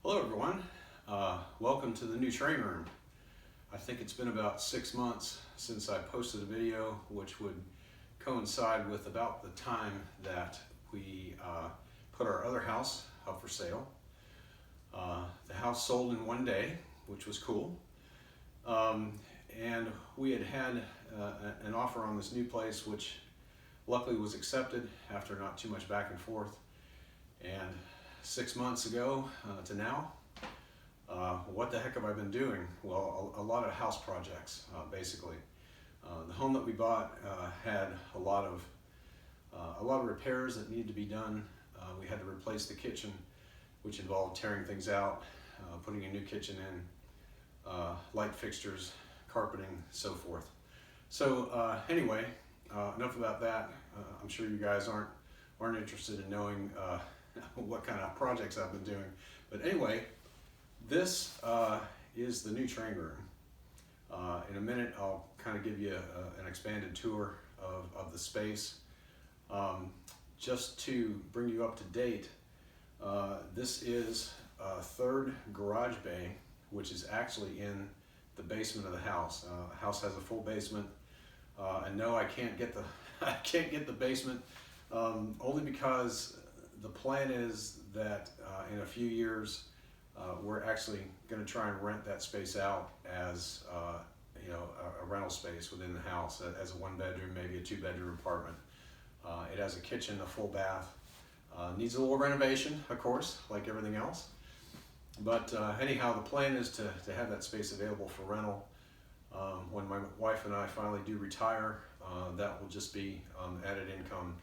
Hello everyone, welcome to the new training room. I think it's been about 6 months since I posted a video which would coincide with about the time that we put our other house up for sale. The house sold in one day, which was cool. And we had an offer on this new place which luckily was accepted after not too much back and forth. And 6 months ago to now, what the heck have I been doing? Well, a lot of house projects, basically. The home that we bought had a lot of repairs that needed to be done. We had to replace the kitchen, which involved tearing things out, putting a new kitchen in, light fixtures, carpeting, so forth. So anyway, enough about that. I'm sure you guys aren't interested in knowing what kind of projects I've been doing. But anyway, this is the new training room. In a minute, I'll kind of give you an expanded tour of the space. Just to bring you up to date, this is a third garage bay, which is actually in the basement of the house. The house has a full basement, and no, I can't get the basement only because the plan is that in a few years we're actually going to try and rent that space out as a rental space within the house, as a 1-bedroom, maybe a 2-bedroom apartment. It has a kitchen, a full bath. Needs a little renovation, of course, like everything else. But anyhow, the plan is to have that space available for rental. When my wife and I finally do retire, that will just be added income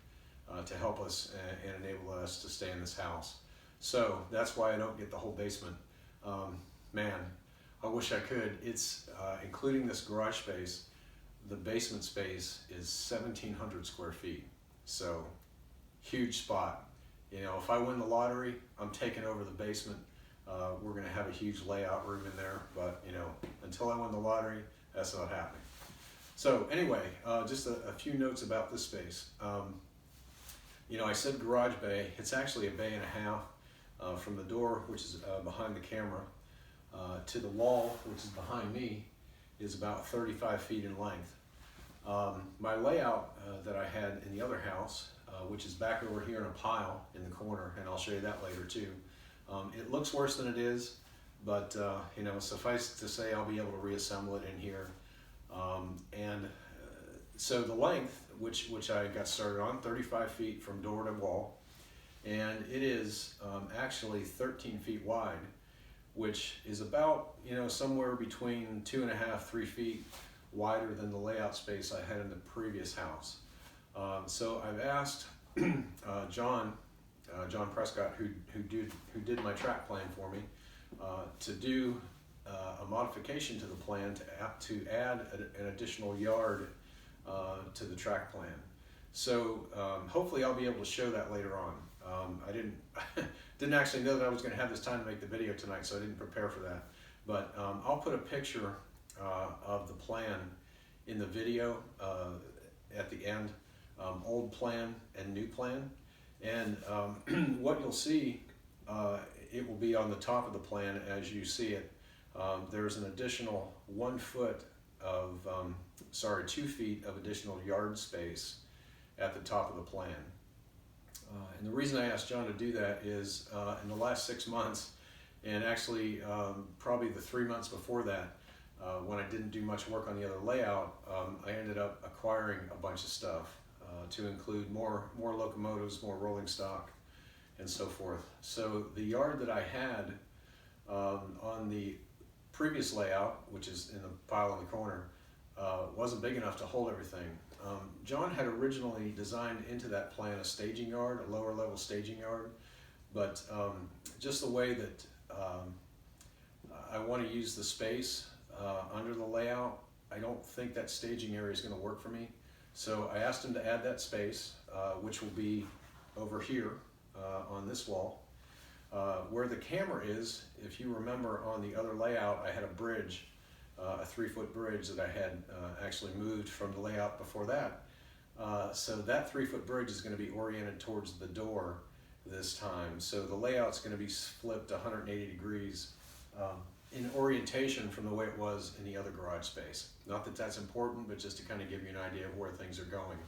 to help us and enable us to stay in this house. So that's why I don't get the whole basement. Man, I wish I could. It's including this garage space, the basement space is 1,700 square feet. So huge spot. You know, if I win the lottery, I'm taking over the basement. We're going to have a huge layout room in there, but until I win the lottery, that's not happening. So anyway, just a few notes about this space. I said garage bay. It's actually a bay and a half. From the door, which is behind the camera, to the wall, which is behind me, is about 35 feet in length. My layout that I had in the other house, which is back over here in a pile in the corner, and I'll show you that later too. It looks worse than it is, but suffice to say I'll be able to reassemble it in here. So the length, which I got started on, 35 feet from door to wall, and it is actually 13 feet wide, which is about somewhere between 2.5, 3 feet wider than the layout space I had in the previous house. So I've asked John Prescott, who did my track plan for me, to do a modification to the plan to add an additional yard to the track plan. So hopefully I'll be able to show that later on. I didn't actually know that I was going to have this time to make the video tonight, so I didn't prepare for that. But I'll put a picture of the plan in the video at the end, old plan and new plan. And what you'll see, it will be on the top of the plan as you see it. There's an additional 2 feet of additional yard space at the top of the plan. And the reason I asked John to do that is in the last 6 months, and actually probably the 3 months before that, when I didn't do much work on the other layout, I ended up acquiring a bunch of stuff to include more locomotives, more rolling stock, and so forth. So the yard that I had on the previous layout, which is in the pile in the corner, wasn't big enough to hold everything. John had originally designed into that plan a staging yard, a lower level staging yard, but just the way that I want to use the space under the layout, I don't think that staging area is going to work for me. So I asked him to add that space, which will be over here on this wall. Where the camera is, if you remember on the other layout, I had a bridge, a 3-foot bridge that I had actually moved from the layout before that. So that 3-foot bridge is going to be oriented towards the door, this time. So the layout's going to be flipped 180 degrees in orientation from the way it was in the other garage space. Not that that's important, but just to kind of give you an idea of where things are going.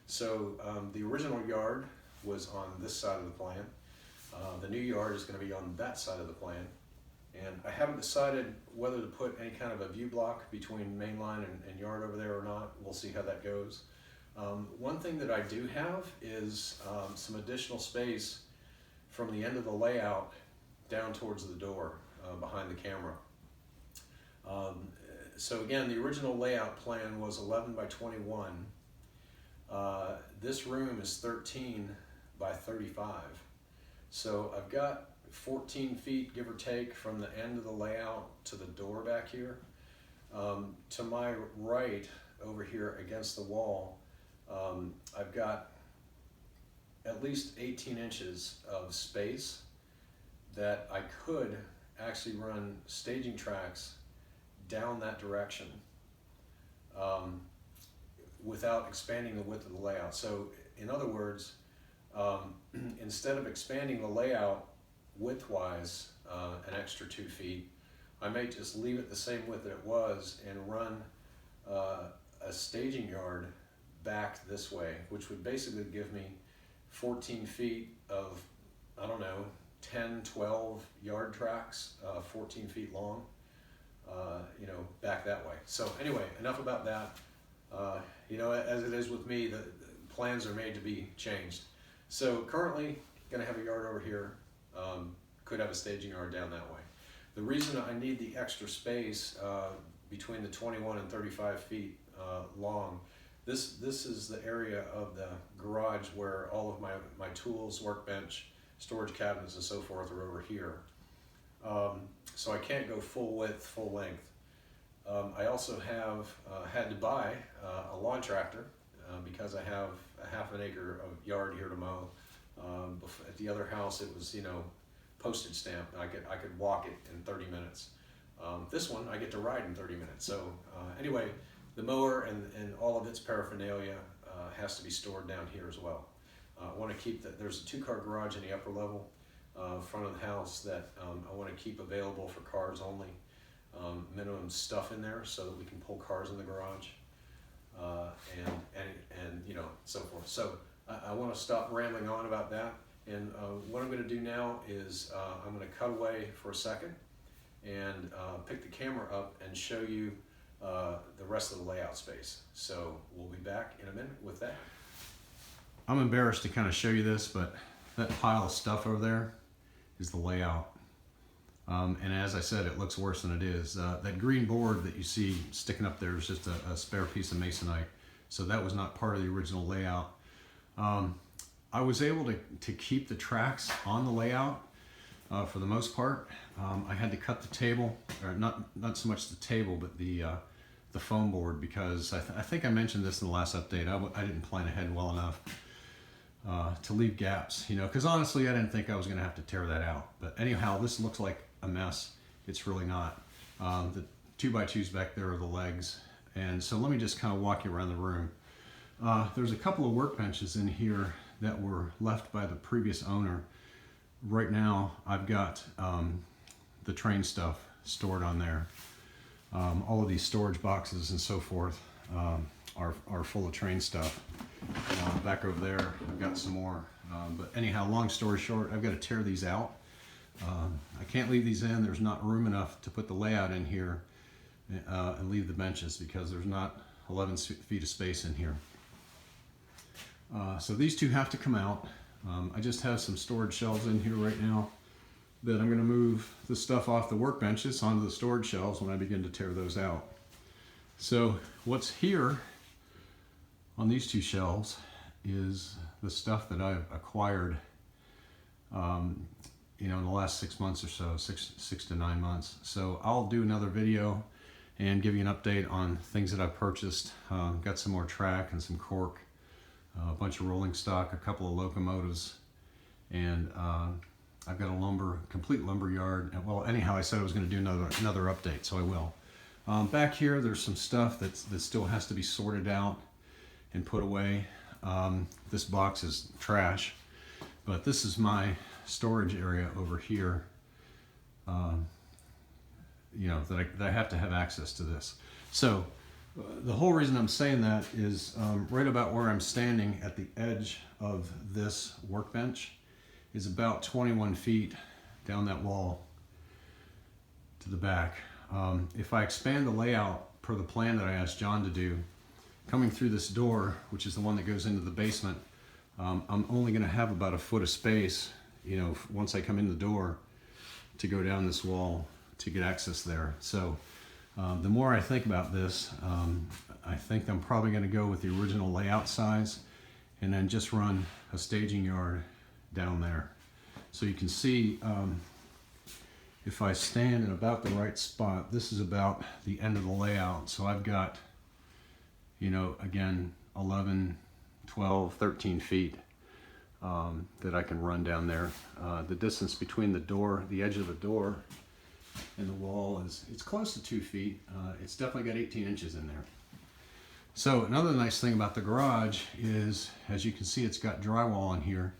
So the original yard was on this side of the plan. The new yard is going to be on that side of the plan. And I haven't decided whether to put any kind of a view block between main line and yard over there or not. We'll see how that goes. One thing that I do have is some additional space from the end of the layout down towards the door behind the camera. So again, the original layout plan was 11 by 21. This room is 13 by 35. So I've got 14 feet, give or take, from the end of the layout to the door back here. To my right, over here against the wall, I've got at least 18 inches of space that I could actually run staging tracks down that direction without expanding the width of the layout. So in other words, instead of expanding the layout width-wise an extra 2 feet, I may just leave it the same width that it was and run a staging yard back this way, which would basically give me 14 feet of, I don't know, 10, 12 yard tracks, 14 feet long, you know, back that way. So anyway, enough about that. You know, as it is with me, the plans are made to be changed. So currently, gonna have a yard over here, could have a staging yard down that way. The reason I need the extra space between the 21 and 35 feet long, this is the area of the garage where all of my tools, workbench, storage cabinets, and so forth are over here. So I can't go full width, full length. I also have had to buy a lawn tractor because I have a ½ an acre of yard here to mow. At the other house, it was, you know, postage stamp. I could walk it in 30 minutes. This one I get to ride in 30 minutes. So anyway, the mower and all of its paraphernalia has to be stored down here as well. I want to keep that. There's a 2-car garage in the upper level, front of the house, that I want to keep available for cars only. Minimum stuff in there so that we can pull cars in the garage, and you know, so forth. So I want to stop rambling on about that. And what I'm going to do now is I'm going to cut away for a second and pick the camera up and show you the rest of the layout space. So we'll be back in a minute with that. I'm embarrassed to kind of show you this, but that pile of stuff over there is the layout. And as I said, it looks worse than it is. That green board that you see sticking up there is just a spare piece of masonite. So that was not part of the original layout. I was able to keep the tracks on the layout for the most part. I had to cut the table, or not so much the table, but the foam board, because I think I mentioned this in the last update. I didn't plan ahead well enough to leave gaps, you know, because honestly I didn't think I was going to have to tear that out. But anyhow, this looks like a mess. It's really not. The 2x2s back there are the legs. And so let me just kind of walk you around the room. There's a couple of workbenches in here that were left by the previous owner. Right now I've got the train stuff stored on there. All of these storage boxes and so forth are full of train stuff. Back over there I've got some more. But anyhow, long story short, I've got to tear these out. I can't leave these in. There's not room enough to put the layout in here and leave the benches, because there's not 11 feet of space in here. So these two have to come out. I just have some storage shelves in here right now that I'm going to move the stuff off the workbenches onto the storage shelves when I begin to tear those out. So what's here on these two shelves is the stuff that I've acquired you know, in the last 6 months or so, six to 9 months. So I'll do another video and give you an update on things that I've purchased. Got some more track and some cork, a bunch of rolling stock, a couple of locomotives, and I've got a complete lumber yard. And, well, anyhow, I said I was going to do another update, so I will. Back here, there's some stuff that still has to be sorted out and put away. This box is trash, But this is my storage area over here. You know, that I have to have access to this. So the whole reason I'm saying that is right about where I'm standing at the edge of this workbench is about 21 feet down that wall to the back. If I expand the layout per the plan that I asked John to do, coming through this door, which is the one that goes into the basement, I'm only going to have about a foot of space, you know, once I come in the door to go down this wall to get access there. So the more I think about this, I think I'm probably going to go with the original layout size and then just run a staging yard down there. So you can see if I stand in about the right spot, this is about the end of the layout. So I've got, you know, again, 11, 12, 13 feet that I can run down there. The distance between the door, the edge of the door and the wall it's close to 2 feet. It's definitely got 18 inches in there. So another nice thing about the garage is, as you can see, it's got drywall in here.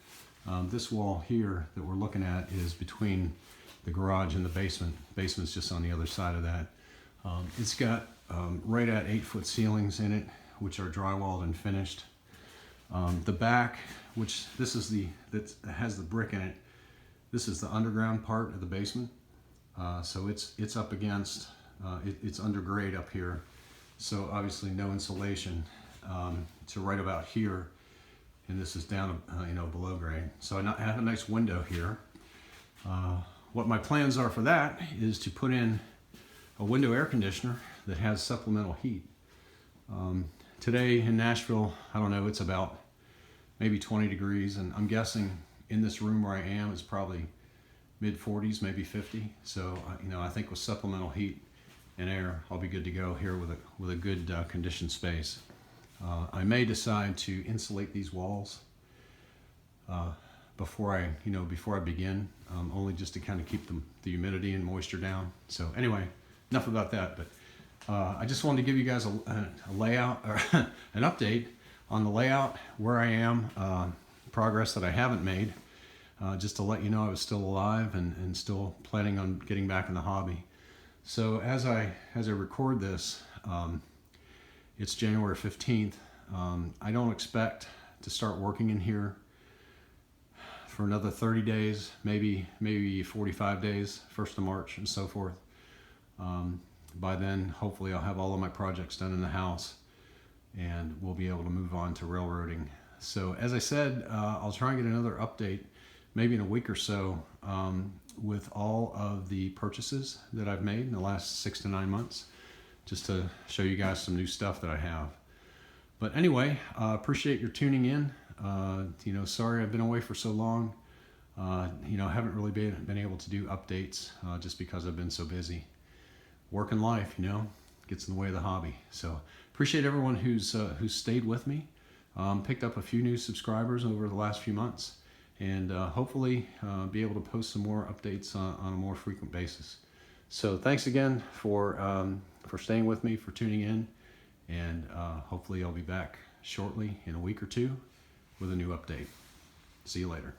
This wall here that we're looking at is between the garage and the basement. Basement's just on the other side of that. It's got right at 8-foot ceilings in it, which are drywalled and finished. The back, which this is that has the brick in it, this is the underground part of the basement. So it's up against, it's undergrade up here. So obviously no insulation to right about here. And this is down, you know, below grade. So I have a nice window here. What my plans are for that is to put in a window air conditioner that has supplemental heat. Today in Nashville, I don't know, it's about maybe 20 degrees, and I'm guessing in this room where I am it's probably mid 40s, maybe 50. So you know, I think with supplemental heat and air, I'll be good to go here with a good conditioned space. I may decide to insulate these walls before I begin, only just to kind of keep the humidity and moisture down. So anyway, enough about that. But I just wanted to give you guys a layout or an update on the layout, where I am, progress that I haven't made, just to let you know I was still alive and still planning on getting back in the hobby. So as I record this, it's January 15th. I don't expect to start working in here for another 30 days, maybe 45 days, 1st of March and so forth. By then, hopefully I'll have all of my projects done in the house and we'll be able to move on to railroading. So as I said, I'll try and get another update maybe in a week or so with all of the purchases that I've made in the last 6 to 9 months, just to show you guys some new stuff that I have. But anyway, appreciate your tuning in. You know, sorry I've been away for so long. You know, I haven't really been able to do updates just because I've been so busy. Work and life, you know, gets in the way of the hobby. So appreciate everyone who's stayed with me. Picked up a few new subscribers over the last few months, and hopefully be able to post some more updates on a more frequent basis. So thanks again for staying with me, for tuning in, and hopefully I'll be back shortly in a week or two with a new update. See you later.